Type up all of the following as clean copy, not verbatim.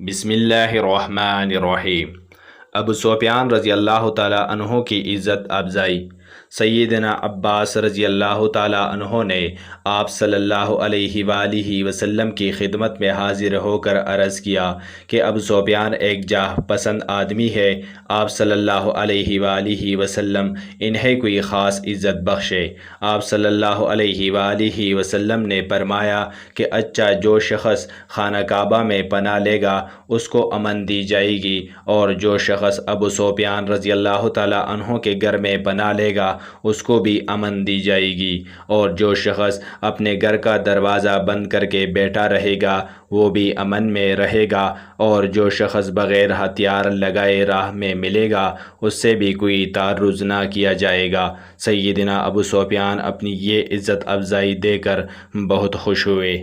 بسم اللہ الرحمن الرحیم۔ ابو سفیان رضی اللہ تعالیٰ عنہ کی عزت افزائی۔ سیدنا عباس رضی اللہ تعالیٰ عنہ نے آپ صلی اللہ علیہ وآلہ وسلم کی خدمت میں حاضر ہو کر عرض کیا کہ ابو سفیان ایک جاہ پسند آدمی ہے، آپ صلی اللہ علیہ وآلہ وسلم انہیں کوئی خاص عزت بخشے۔ آپ صلی اللہ علیہ وآلہ وسلم نے فرمایا کہ اچھا، جو شخص خانہ کعبہ میں پناہ لے گا اس کو امن دی جائے گی، اور جو شخص ابو سفیان رضی اللہ تعالیٰ عنہ کے گھر میں پناہ لے گا اس کو بھی امن دی جائے گی، اور جو شخص اپنے گھر کا دروازہ بند کر کے بیٹھا رہے گا وہ بھی امن میں رہے گا، اور جو شخص بغیر ہتھیار لگائے راہ میں ملے گا اس سے بھی کوئی تعرض نہ کیا جائے گا۔ سیدنا ابو سفیان اپنی یہ عزت افزائی دے کر بہت خوش ہوئے۔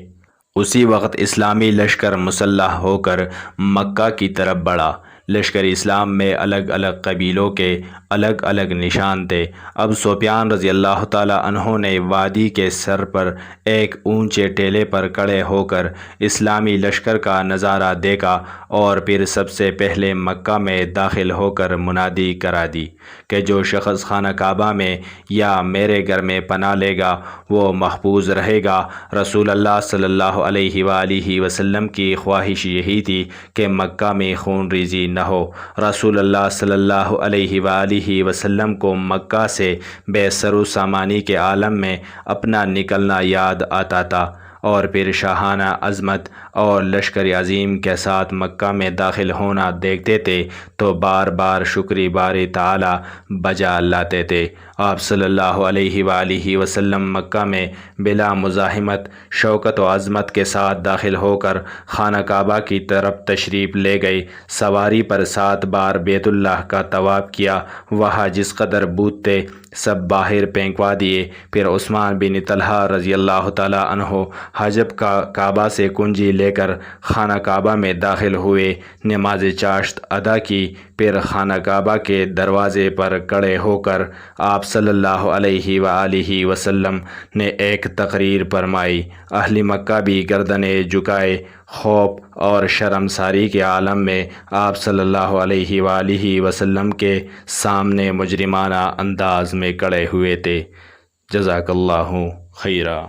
اسی وقت اسلامی لشکر مسلح ہو کر مکہ کی طرف بڑھا۔ لشکر اسلام میں الگ الگ قبیلوں کے الگ الگ نشان تھے۔ ابو سفیان رضی اللہ تعالیٰ عنہ نے وادی کے سر پر ایک اونچے ٹیلے پر کھڑے ہو کر اسلامی لشکر کا نظارہ دیکھا، اور پھر سب سے پہلے مکہ میں داخل ہو کر منادی کرا دی کہ جو شخص خانہ کعبہ میں یا میرے گھر میں پناہ لے گا وہ محفوظ رہے گا۔ رسول اللہ صلی اللہ علیہ وآلہ وسلم کی خواہش یہی تھی کہ مکہ میں خون ریزی نہ ہو۔ رسول اللہ صلی اللہ علیہ وآلہ وسلم کو مکہ سے بے سر و سامانی کے عالم میں اپنا نکلنا یاد آتا تھا، اور پھر شاہانہ عظمت اور لشکر عظیم کے ساتھ مکہ میں داخل ہونا دیکھتے تھے تو بار بار شکر باری تعالیٰ بجا لاتے تھے۔ آپ صلی اللہ علیہ وآلہ وسلم مکہ میں بلا مزاحمت شوکت و عظمت کے ساتھ داخل ہو کر خانہ کعبہ کی طرف تشریف لے گئے۔ سواری پر 7 بار بیت اللہ کا طواف کیا، وہاں جس قدر بت تھے سب باہر پھینکوا دیے۔ پھر عثمان بن طلحہ رضی اللہ تعالیٰ عنہ حجب کا کعبہ سے کنجی لے کر خانہ کعبہ میں داخل ہوئے، نماز چاشت ادا کی، پھر خانہ کعبہ کے دروازے پر کھڑے ہو کر آپ صلی اللہ علیہ وآلہ وسلم نے ایک تقریر فرمائی۔ اہل مکہ بھی گردنیں جھکائے خوف اور شرمساری کے عالم میں آپ صلی اللہ علیہ وآلہ وسلم کے سامنے مجرمانہ انداز میں کھڑے ہوئے تھے۔ جزاک اللہ خیرا۔